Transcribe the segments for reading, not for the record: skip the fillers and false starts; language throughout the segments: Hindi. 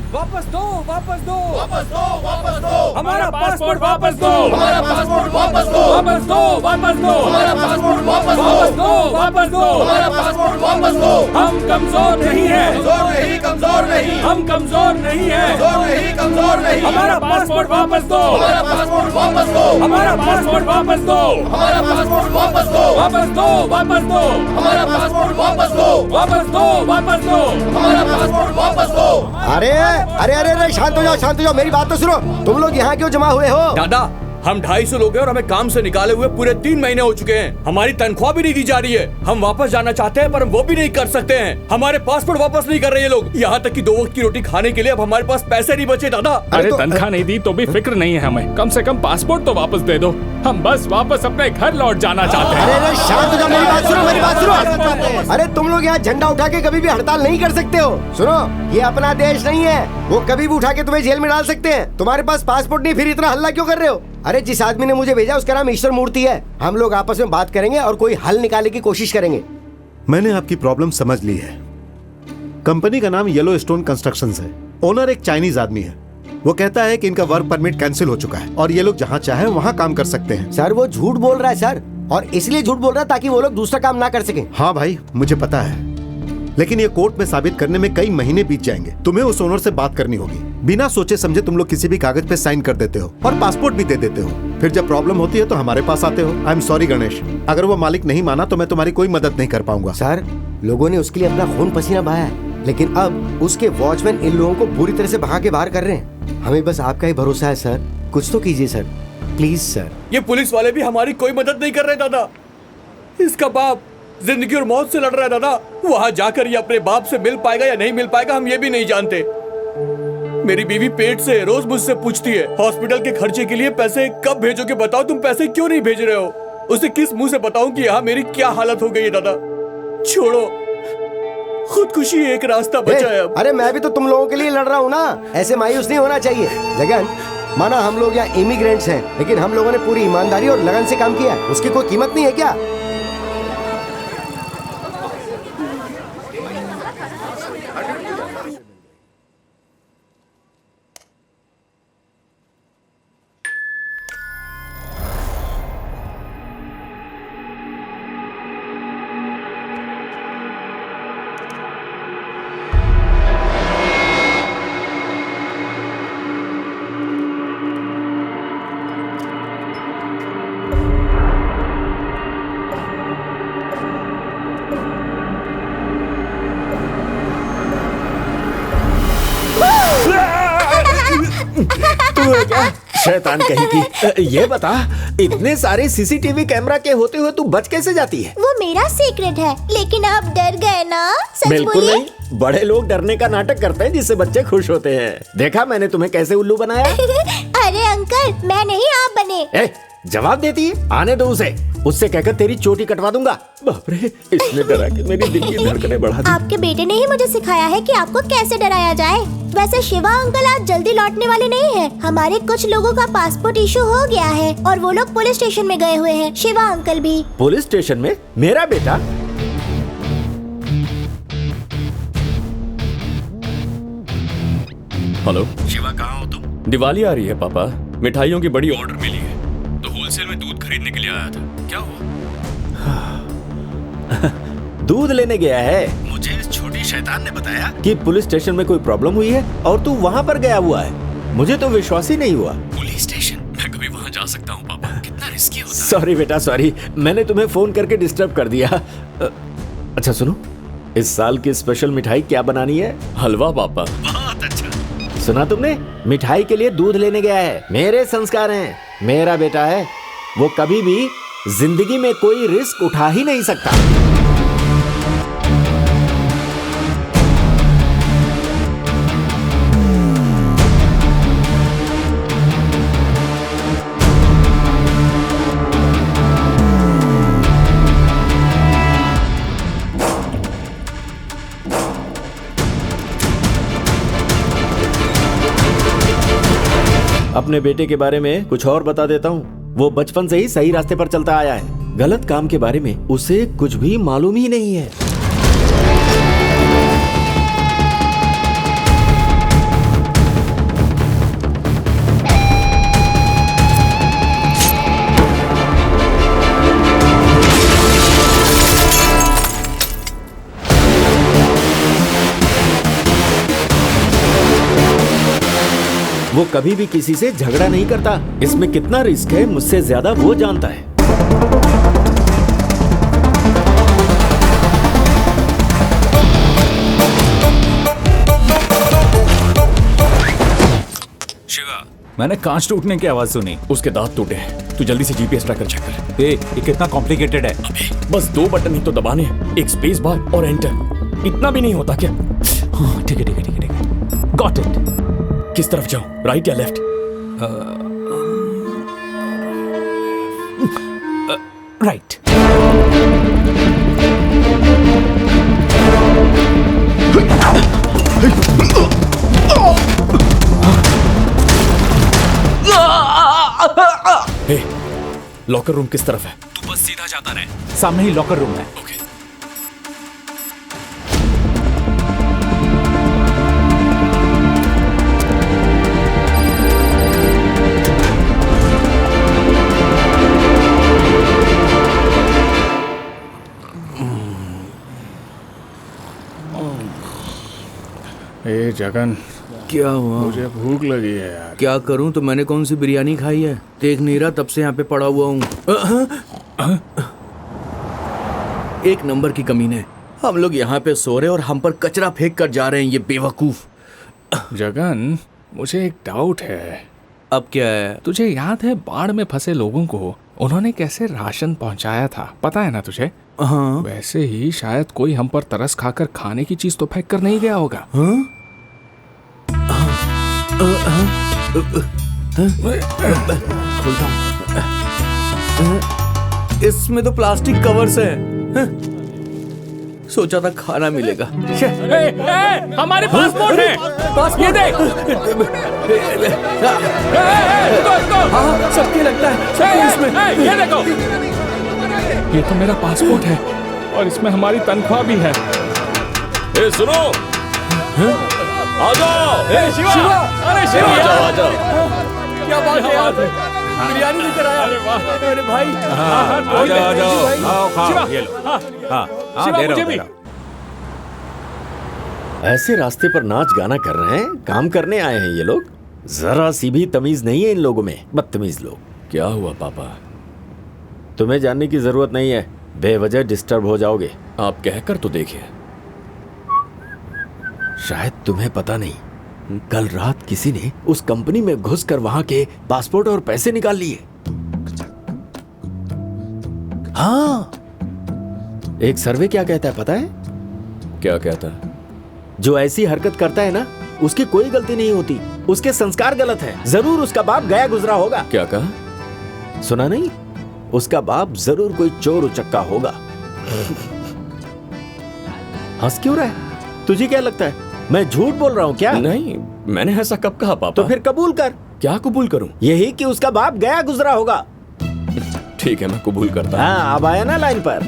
वापस दो, वापस दो, वापस दो, वापस दो, हमारा पासपोर्ट वापस दो, हमारा पासपोर्ट वापस दो, वापस दो, वापस दो, हमारा पासपोर्ट वापस दो, वापस दो, वापस दो, हमारा पासपोर्ट वापस दो। हम कमजोर नहीं है, कमजोर नहीं, कमजोर नहीं, हम कमजोर नहीं है, कमजोर नहीं, कमजोर नहीं, हमारा पासपोर्ट वापस दो, हमारा पासपोर्ट वापस दो, हमारा पासपोर्ट वापस दो, हमारा पासपोर्ट वापस दो, वापस दो, वापस दो, हमारा पासपोर्ट वापस दो, वापस दो, वापस दो, हमारा पासपोर्ट वापस दो। अरे अरे अरे अरे शांत हो जाओ, शांत हो जाओ, मेरी बात तो सुनो। तुम लोग यहाँ क्यों जमा हुए हो? दादा, हम 250 लोग हैं और हमें काम से निकाले हुए पूरे 3 महीने हो चुके हैं। हमारी तनख्वाह भी नहीं दी जा रही है। हम वापस जाना चाहते हैं पर हम वो भी नहीं कर सकते हैं। हमारे पासपोर्ट वापस नहीं कर रहे ये लोग। यहाँ तक कि 2 वक्त की रोटी खाने के लिए अब हमारे पास पैसे नहीं बचे दादा। अरे तनख्वाह नहीं दी तो भी फिक्र नहीं है हमें, कम से कम पासपोर्ट तो वापस दे दो। हम बस वापस अपने घर लौट जाना चाहते हैं। अरे अरे शांत हो जाओ, मेरी बात सुनो, मेरी बात सुनो। अरे तुम लोग यहाँ झंडा उठा के कभी भी हड़ताल नहीं कर सकते हो। सुनो, ये अपना देश नहीं है, वो कभी भी उठा के तुम्हें जेल में डाल सकते हैं। तुम्हारे पास पासपोर्ट नहीं, फिर इतना हल्ला क्यों कर रहे हो? अरे जिस आदमी ने मुझे भेजा उसका नाम ईश्वर मूर्ति है। हम लोग आपस में बात करेंगे और कोई हल निकालने की कोशिश करेंगे। मैंने आपकी प्रॉब्लम समझ ली है। कंपनी का नाम येलो स्टोन कंस्ट्रक्शंस है। ओनर एक चाइनीज आदमी है। वो कहता है कि इनका वर्क परमिट कैंसिल हो चुका है और ये लोग जहाँ चाहे वहाँ काम कर सकते हैं। सर वो झूठ बोल रहा है सर, और इसलिए झूठ बोल रहा है ताकि वो लोग दूसरा काम ना कर सके। हाँ भाई, मुझे पता है, लेकिन ये कोर्ट में साबित करने में कई महीने बीत जाएंगे। तुम्हें उस ओनर से बात करनी होगी। बिना सोचे समझे तुम लोग किसी भी कागज पे साइन कर देते हो और पासपोर्ट भी दे देते हो। फिर जब प्रॉब्लम होती है तो हमारे पास आते हो। आई एम सॉरी गणेश, अगर वो मालिक नहीं माना तो मैं तुम्हारी कोई मदद नहीं कर पाऊंगा। सर लोगों ने उसके लिए अपना खून पसीना बहाया है, लेकिन अब उसके वॉचमैन इन लोगों को बुरी तरह से भगा के बाहर कर रहे हैं। हमें बस आपका ही भरोसा है सर, कुछ तो कीजिए सर, प्लीज सर। ये पुलिस वाले भी हमारी कोई मदद नहीं कर रहे दादा। इसका बाप जिंदगी और मौत से लड़ रहा है दादा। वहाँ जाकर ये अपने बाप से मिल पाएगा या नहीं मिल पाएगा हम ये भी नहीं जानते। मेरी बीवी पेट से रोज मुझसे पूछती है हॉस्पिटल के खर्चे के लिए पैसे कब भेजोगे, बताओ तुम पैसे क्यों नहीं भेज रहे हो। उसे किस मुंह से बताऊं कि यहाँ मेरी क्या हालत हो गई है दादा। छोड़ो, खुदकुशी एक रास्ता बचा है अब। अरे मैं भी तो तुम लोगों के लिए लड़ रहा हूँ ना, ऐसे मायूस नहीं होना चाहिए। जगन, माना हम लोग यहाँ इमिग्रेंट्स हैं, लेकिन हम लोगों ने पूरी ईमानदारी और लगन से काम किया है, उसकी कोई कीमत नहीं है क्या? शैतान कहीं की। ये बता, इतने सारे सीसीटीवी कैमरा के होते हुए तू बच कैसे जाती है? वो मेरा सीक्रेट है, लेकिन आप डर गए ना? सच बिल्कुल बोलिए। नहीं, बड़े लोग डरने का नाटक करते हैं जिससे बच्चे खुश होते हैं। देखा मैंने तुम्हें कैसे उल्लू बनाया? अरे अंकल, मैं नहीं, आप बने। ए, जवाब देती है? आने दो उसे, उससे कहकर तेरी चोटी कटवा दूंगा। बाप रे, इसने डरा के मेरी दिल की धड़कनें बढ़ा दी। आपके बेटे ने ही मुझे सिखाया है कि आपको कैसे डराया जाए। वैसे शिवा अंकल आज जल्दी लौटने वाले नहीं हैं। हमारे कुछ लोगों का पासपोर्ट इशू हो गया है और वो लोग पुलिस स्टेशन में गए हुए हैं। शिवा अंकल भी। पुलिस स्टेशन में? मेरा बेटा? हेलो शिवा, कहाँ हो तुम? दिवाली आ रही है पापा, मिठाइयों की बड़ी ऑर्डर मिली है तो होलसेल में दूध खरीदने के लिए आया था। क्या हुआ? दूध लेने गया है। मुझे इस छोटी शैतान ने बताया कि पुलिस स्टेशन में कोई प्रॉब्लम हुई है और तू वहाँ पर गया हुआ है। मुझे तो विश्वास ही नहीं हुआ। Police station? मैं कभी वहाँ जा सकता हूँ पापा? कितना रिस्की होता है। सॉरी बेटा, सॉरी, मैंने तुम्हें फोन करके डिस्टर्ब कर दिया। अच्छा सुनो, इस साल की स्पेशल मिठाई क्या बनानी है? हलवा पापा। बहुत अच्छा। सुना तुमने? मिठाई के लिए दूध लेने गया है। मेरे संस्कार हैं, मेरा बेटा है, वो कभी भी जिंदगी में कोई रिस्क उठा ही नहीं सकता। अपने बेटे के बारे में कुछ और बता देता हूँ। वो बचपन से ही सही रास्ते पर चलता आया है। गलत काम के बारे में उसे कुछ भी मालूम ही नहीं है। वो कभी भी किसी से झगड़ा नहीं करता। इसमें कितना रिस्क है मुझसे ज्यादा वो जानता है। मैंने कांच टूटने की आवाज सुनी। उसके दांत टूटे हैं। तू जल्दी से जीपीएस ट्रैकर चेक कर। ये कितना कॉम्प्लिकेटेड है। बस 2 बटन ही तो दबाने हैं, एक स्पेस बार और एंटर। इतना भी नहीं होता क्या? हाँ, ठीक है ठीक है ठीक है ठीक है, गॉट इट। किस तरफ जाऊं, राइट या लेफ्ट? राइट। हे, लॉकर रूम किस तरफ है? तू बस सीधा जाता रहे, सामने ही लॉकर रूम है। ओके। ए जगन, क्या हुआ? मुझे भूख लगी है यार। क्या करूं? तो मैंने कौन सी बिरयानी खाई है? देख नहीं रहा, तब से यहाँ पे पड़ा हुआ हूँ। एक नंबर की कमीने। हम लोग यहाँ पे सो रहे और हम पर कचरा फेंक कर जा रहे हैं, ये बेवकूफ। जगन, मुझे एक डाउट है। अब क्या है? तुझे याद है बाढ़ में फंसे लोगों को उन्होंने कैसे राशन पहुंचाया था? पता है ना तुझे? हाँ। वैसे ही शायद कोई हम पर तरस खाकर खाने की चीज तो फेंक कर नहीं गया होगा। हाँ? इसमें तो प्लास्टिक कवर्स हैं। सोचा था खाना मिलेगा। हमारे पासपोर्ट है। ये देख। हाँ, सबके लगता है इसमें। ये देखो, ये तो मेरा पासपोर्ट है और इसमें हमारी तनख्वाह भी है। ए सुनो, आ जाओ। शिवा, अरे शिवा, आ जाओ। क्या बात है यार? बिरयानी लेकर आया। अरे भाई, आ जाओ, आओ खाओ, ये लो। हाँ, शिवा, दे रहा मुझे हूँ, भी। दे रहा हूँ। ऐसे रास्ते पर नाच गाना कर रहे हैं, काम करने आए हैं ये लोग। जरा सी भी तमीज नहीं है इन लोगों में, बदतमीज लोग। क्या हुआ पापा? तुम्हें जानने की जरूरत नहीं है, बेवजह डिस्टर्ब हो जाओगे। आप कहकर तो देखिए। शायद तुम्हें पता नहीं, कल रात किसी ने उस कंपनी में घुसकर वहां के पासपोर्ट और पैसे निकाल लिए। हाँ, एक सर्वे क्या कहता है पता है? क्या कहता है? जो ऐसी हरकत करता है ना, उसकी कोई गलती नहीं होती, उसके संस्कार गलत है। जरूर उसका बाप गया गुजरा होगा। क्या कहा? सुना नहीं? उसका बाप जरूर कोई चोर उचक्का होगा। हंस क्यों रहा है? तुझे क्या लगता है मैं झूठ बोल रहा हूँ क्या? नहीं, मैंने ऐसा कब कहा पापा? तो फिर कबूल कर। क्या कबूल करूं? यही कि उसका बाप गया गुजरा होगा। ठीक है, मैं कबूल करता हूं। हाँ, अब आया ना लाइन पर।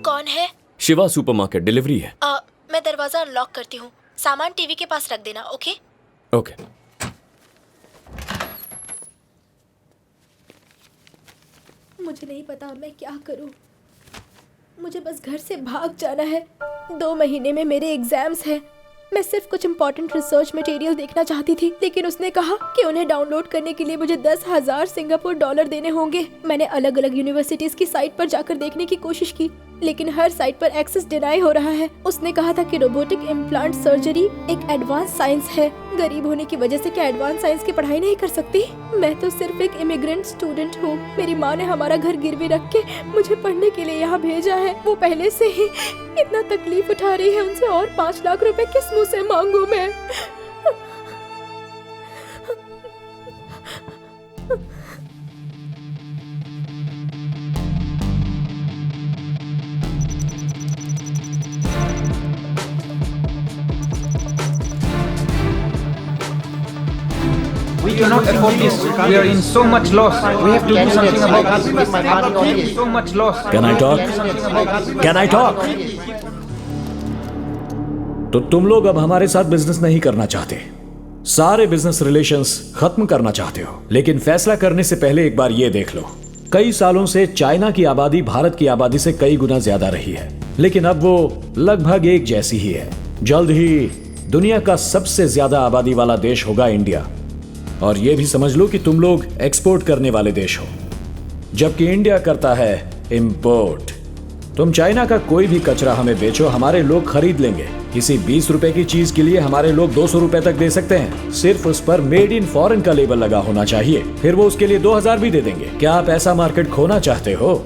कौन है? शिवा सुपरमार्केट, डिलीवरी है। मैं दरवाजा अनलॉक करती हूँ, सामान टीवी के पास रख देना। ओके? ओके। मुझे नहीं पता मैं क्या करूँ। मुझे बस घर से भाग जाना है। 2 महीने में मेरे एग्जाम्स हैं। मैं सिर्फ कुछ इंपॉर्टेंट रिसर्च मटेरियल देखना चाहती थी, लेकिन उसने कहा कि उन्हें डाउनलोड करने के लिए मुझे 10,000 सिंगापुर डॉलर देने होंगे। मैंने अलग अलग यूनिवर्सिटीज की साइट पर जाकर देखने की कोशिश की, लेकिन हर साइट पर एक्सेस डिनाई हो रहा है। उसने कहा था कि रोबोटिक इम्प्लांट सर्जरी एक एडवांस साइंस है। गरीब होने की वजह से क्या एडवांस साइंस की पढ़ाई नहीं कर सकती? मैं तो सिर्फ एक इमिग्रेंट स्टूडेंट हूँ। मेरी माँ ने हमारा घर गिरवी रख के मुझे पढ़ने के लिए यहाँ भेजा है। वो पहले से ही इतना तकलीफ उठा रही है, उनसे और 5 लाख रुपए किस मुंह से मांगू मैं? We cannot afford this. We are in so much loss. We have to do something about this. So much loss. Can I talk? Can I talk? तो तुम लोग अब हमारे साथ बिजनेस नहीं करना चाहते, सारे बिजनेस रिलेशंस खत्म करना चाहते हो, लेकिन फैसला करने से पहले एक बार ये देख लो, कई सालों से चाइना की आबादी भारत की आबादी से कई गुना ज्यादा रही है, लेकिन अब वो लगभग एक जैसी ही है। जल्द ही दुनिया का सबसे ज्यादा आबादी वाला देश होगा इंडिया, और ये भी समझ लो कि तुम लोग एक्सपोर्ट करने वाले देश हो, जबकि इंडिया करता है इंपोर्ट। तुम चाइना का कोई भी कचरा हमें बेचो, हमारे लोग खरीद लेंगे। किसी 20 रुपए की चीज के लिए हमारे लोग 200 रुपए तक दे सकते हैं, सिर्फ उस पर मेड इन फॉरेन का लेबल लगा होना चाहिए, फिर वो उसके लिए 2000 भी दे देंगे। क्या आप ऐसा मार्केट खोना चाहते हो?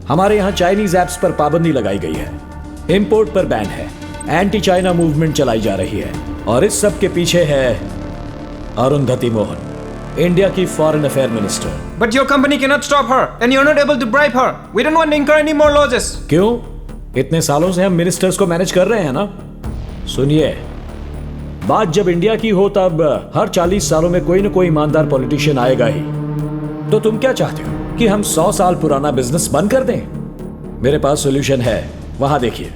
हमारे यहाँ चाइनीज एप्स पर पाबंदी लगाई गई है, इंपोर्ट पर बैन है, एंटी चाइना मूवमेंट चलाई जा रही है, और इस सब के पीछे है अरुंधति मोहन, इंडिया की foreign affair minister. But your company cannot stop her, and you're not able to bribe her. We don't want to incur any more losses. क्यों? इतने सालों से हम मिनिस्टर्स को मैनेज कर रहे हैं ना। सुनिए, बात जब इंडिया की हो तब हर 40 सालों में कोई ना कोई ईमानदार पॉलिटिशियन आएगा ही। तो तुम क्या चाहते हो कि हम 100 साल पुराना बिजनेस बंद कर दें? मेरे पास सॉल्यूशन है, वहां देखिए।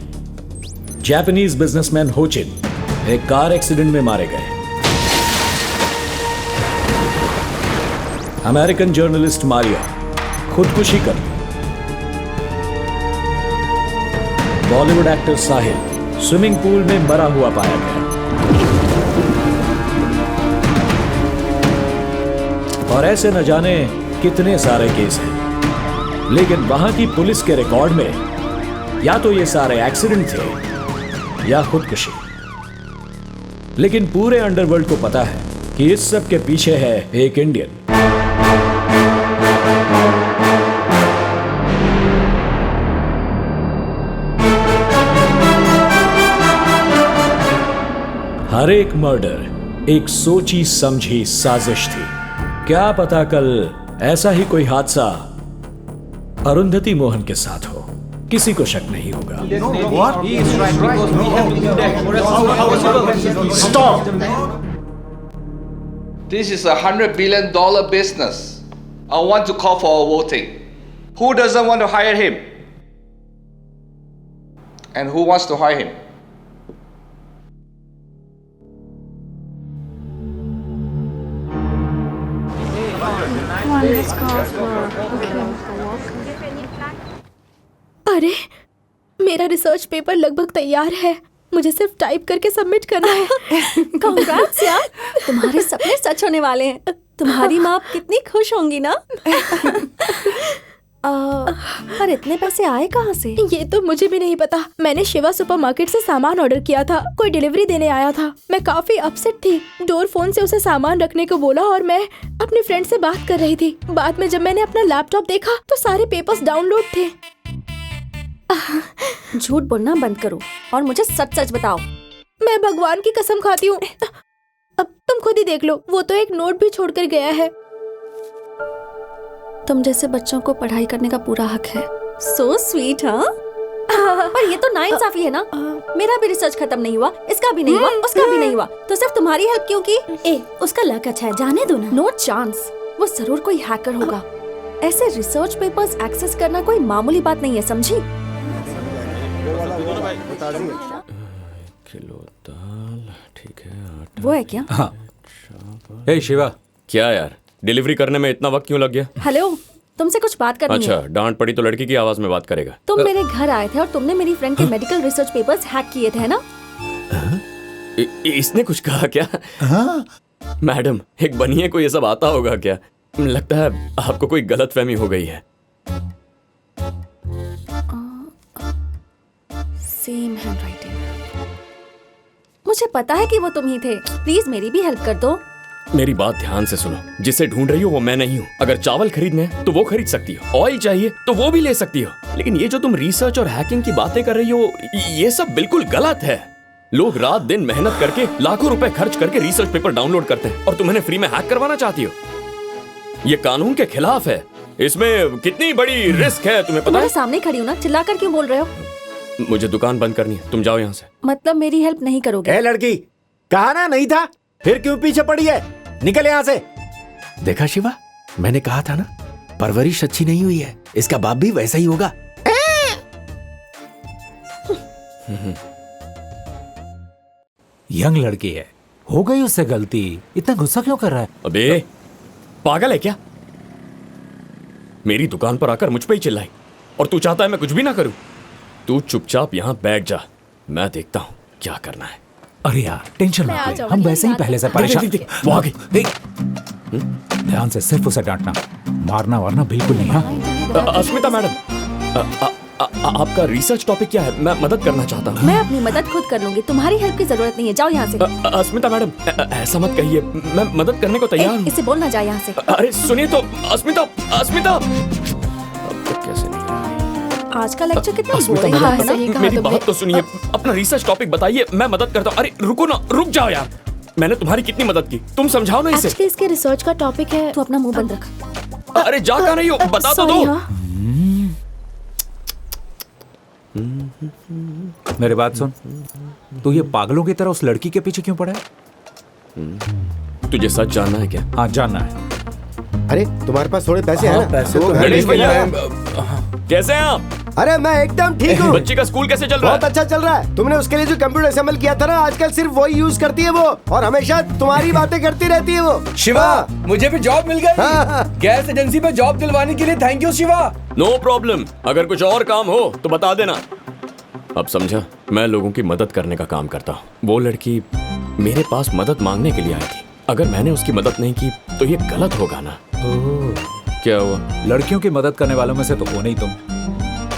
जापानीज बिजनेसमैन होचिन एक कार एक्सीडेंट में मारे गए। अमेरिकन जर्नलिस्ट मारिया खुदकुशी कर ली। बॉलीवुड एक्टर साहिल स्विमिंग पूल में मरा हुआ पाया गया। और ऐसे न जाने कितने सारे केस हैं, लेकिन वहां की पुलिस के रिकॉर्ड में या तो ये सारे एक्सीडेंट थे या खुदकुशी। लेकिन पूरे अंडरवर्ल्ड को पता है कि इस सब के पीछे है एक इंडियन। हर एक मर्डर एक सोची समझी साजिश थी। क्या पता कल ऐसा ही कोई हादसा अरुंधति मोहन के साथ हो, किसी को शक नहीं होगा। Stop! This is $100 billion business. I want to call for a voting. Who doesn't want to hire him? And who wants to hire him? अरे, मेरा रिसर्च पेपर लगभग तैयार है, मुझे सिर्फ टाइप करके सबमिट करना है। कांग्रेट्स यार, तुम्हारे सपने सच होने वाले हैं। तुम्हारी माँ कितनी खुश होंगी ना। पर इतने पैसे आए कहाँ से? ये तो मुझे भी नहीं पता। मैंने शिवा सुपरमार्केट से सामान ऑर्डर किया था, कोई डिलीवरी देने आया था। मैं काफी अपसेट थी। डोर फोन से उसे सामान रखने को बोला और मैं अपनी फ्रेंड से बात कर रही थी। बाद में जब मैंने अपना लैपटॉप देखा तो सारे पेपर्स डाउनलोड थे। झूठ बोलना बंद करो और मुझे सच सच बताओ। मैं भगवान की कसम खाती हूँ। अब तुम खुद ही देख लो, वो तो एक नोट भी छोड़कर गया है। तुम जैसे बच्चों को पढ़ाई करने का पूरा हक है। सो स्वीट, हाँ? पर ये तो नाइंसाफी है ना। मेरा भी रिसर्च खत्म नहीं हुआ, इसका भी नहीं हुआ, उसका भी नहीं हुआ, तो सिर्फ तुम्हारी हेल्प क्यों की? उसका लक अच्छा है, जाने दो ना। नो चांस, वो जरूर कोई हैकर होगा। ऐसे रिसर्च पेपर्स एक्सेस करना कोई मामूली बात नहीं है, समझी? किलो दाल, ठीक है। वो है क्या? हाँ। हे शिवा, क्या यार, डिलीवरी करने में इतना वक्त क्यों लग गया? हेलो, तुमसे कुछ बात करनी है। अच्छा, डांट पड़ी तो लड़की की आवाज में बात करेगा। तुम मेरे घर आए थे और तुमने मेरी फ्रेंड के मेडिकल रिसर्च पेपर्स हैक किए थे ना? इसने कुछ कहा क्या? हाँ। मैडम, एक बनिए को ये सब आता होगा क्या? लगता है आपको कोई गलतफहमी हो गई है। Same handwriting. मुझे पता है कि वो तुम ही थे। प्लीज मेरी भी हेल्प कर दो। मेरी बात ध्यान से सुनो, जिसे ढूंढ रही हो वो मैं नहीं हूँ। अगर चावल खरीदने हैं तो वो खरीद सकती हो, ऑयल चाहिए तो वो भी ले सकती हो, लेकिन ये जो तुम रिसर्च और हैकिंग की बातें कर रही हो, ये सब बिल्कुल गलत है। लोग रात दिन मेहनत करके लाखों रुपए खर्च करके रिसर्च पेपर डाउनलोड करते हैं और तुम इन्हें फ्री में हैक करवाना चाहती हो। ये कानून के खिलाफ है। इसमें कितनी बड़ी रिस्क है तुम्हें पता है? सामने खड़ी हूँ ना, चिल्लाकर क्यों बोल रहे हो? मुझे दुकान बंद करनी है, तुम जाओ यहाँ से। मतलब मेरी हेल्प नहीं करोगे? ए लड़की, कहा ना नहीं था, फिर क्यों पीछे पड़ी है? निकल यहाँ से। देखा शिवा, मैंने कहा था ना, परवरिश अच्छी नहीं हुई है, इसका बाप भी वैसा ही होगा। यंग लड़की है, हो गई उससे गलती, इतना गुस्सा क्यों कर रहा है? अबे पागल है क्या? मेरी दुकान पर आकर मुझ पे ही चिल्लाई और तू चाहता है मैं कुछ भी ना करूं? तू चुपचाप यहाँ बैठ जा, मैं देखता हूँ क्या करना है। अरे यार टेंशन मैं मत आ ले, जाऊंगी, हम वैसे ही पहले से परेशान। वो आ गई। देख, ध्यान से सिर्फ उसे डांटना, मारना वारना बिल्कुल नहीं। हाँ अस्मिता मैडम, आपका रिसर्च टॉपिक क्या है? मैं मदद करना चाहता हूँ। मैं अपनी मदद खुद कर लूंगी, तुम्हारी हेल्प की जरूरत नहीं है, जाओ यहाँ से। अस्मिता मैडम, ऐसा मत कहिए, मैं मदद करने को तैयार हूँ। इसे बोलना जा यहाँ से। अरे सुनिए तो अस्मिता, अस्मिता। अब तक कैसे नहीं? आज का लेक्चर कितना अस्मिता बोरिंग मैडम, है ना? मेरी बात तो सुनिए, अपना रिसर्च टॉपिक बताइए, मैं मदद करता हूँ। अरे रुको ना, रुक जाओ यार, मैंने तुम्हारी कितनी मदद की, तुम समझाओ ना इसे। एक्चुअली इसके रिसर्च का टॉपिक है। तू अपना मुंह बंद रख। अरे जा कहाँ रही हो, बता तो दो। मेरी बात सुन, तू ये पागलों की तरह उस लड़की के पीछे क्यों पड़ा है? तुझे सच जानना है क्या? हाँ जानना है। अरे तुम्हारे पास थोड़े पैसे हैं ना? पैसे तो तो गणेश है। भैया, कैसे हैं आप? अरे मैं एकदम ठीक हूँ। बच्ची का स्कूल कैसे चल रहा बहुत है? अच्छा चल रहा है। तुमने उसके लिए जो कंप्यूटर असेंबल किया था ना, आजकल सिर्फ वही यूज करती है वो, और हमेशा तुम्हारी बातें करती रहती है वो। शिवा, मुझे भी जॉब मिल गई। हाँ। गैस एजेंसी पे जॉब दिलवाने के लिए thank you Shiva. No problem, अगर कुछ और काम हो तो बता देना। अब समझा, मैं लोगों की मदद करने का काम करता हूँ। वो लड़की मेरे पास मदद मांगने के लिए आई थी, अगर मैंने उसकी मदद नहीं की तो ये गलत होगा ना। क्या हुआ? लड़कियों की मदद करने वालों में से तो हो नहीं तुम।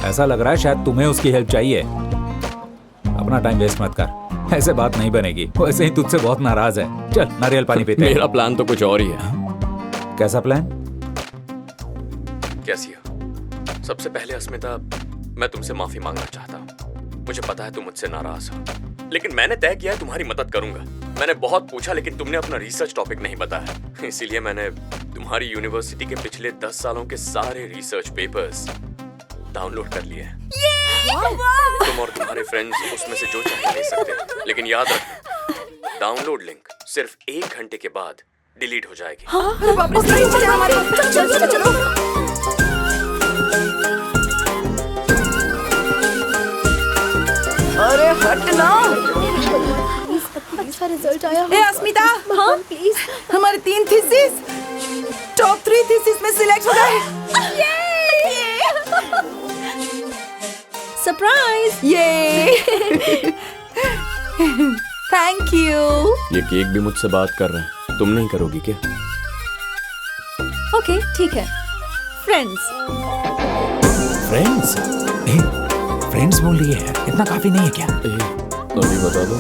ऐसा लग रहा है शायद तुम्हें उसकी हेल्प चाहिए। अपना टाइम वेस्ट मत कर, ऐसे बात नहीं बनेगी। वैसे ही तुझसे बहुत नाराज है। चल नारियल पानी पीते हैं। मेरा प्लान तो कुछ और ही है। कैसा प्लान? कैसी हो? सबसे पहले अस्मिता, मैं तुमसे माफी मांगना चाहता हूँ। मुझे पता है तुम मुझसे नाराज हो, लेकिन मैंने तय किया है तुम्हारी मदद करूंगा। मैंने बहुत पूछा लेकिन तुमने अपना रिसर्च टॉपिक नहीं बताया, इसीलिए मैंने तुम्हारी यूनिवर्सिटी के पिछले 10 सालों के सारे रिसर्च पेपर्स डाउनलोड कर लिए हैं। तुम और तुम्हारे फ्रेंड्स उसमें से जो चाहे ले सकते हैं, लेकिन याद रखना, डाउनलोड लिंक सिर्फ 1 घंटे के बाद डिलीट हो जाएगी। अरे हट ना। अच्छा रिजल्ट आया। ए अस्मिता, हाँ प्लीज। हमारे 3 थीसिस टॉप 3 थीसिस में सिलेक्ट हो गए। सरप्राइज! ये थैंक यू। ये केक भी मुझसे बात कर रहा है, तुम नहीं करोगी क्या? ओके ठीक है। फ्रेंड्स। फ्रेंड्स? फ्रेंड्स बोल रही है, इतना काफी नहीं है क्या? अभी बता दो।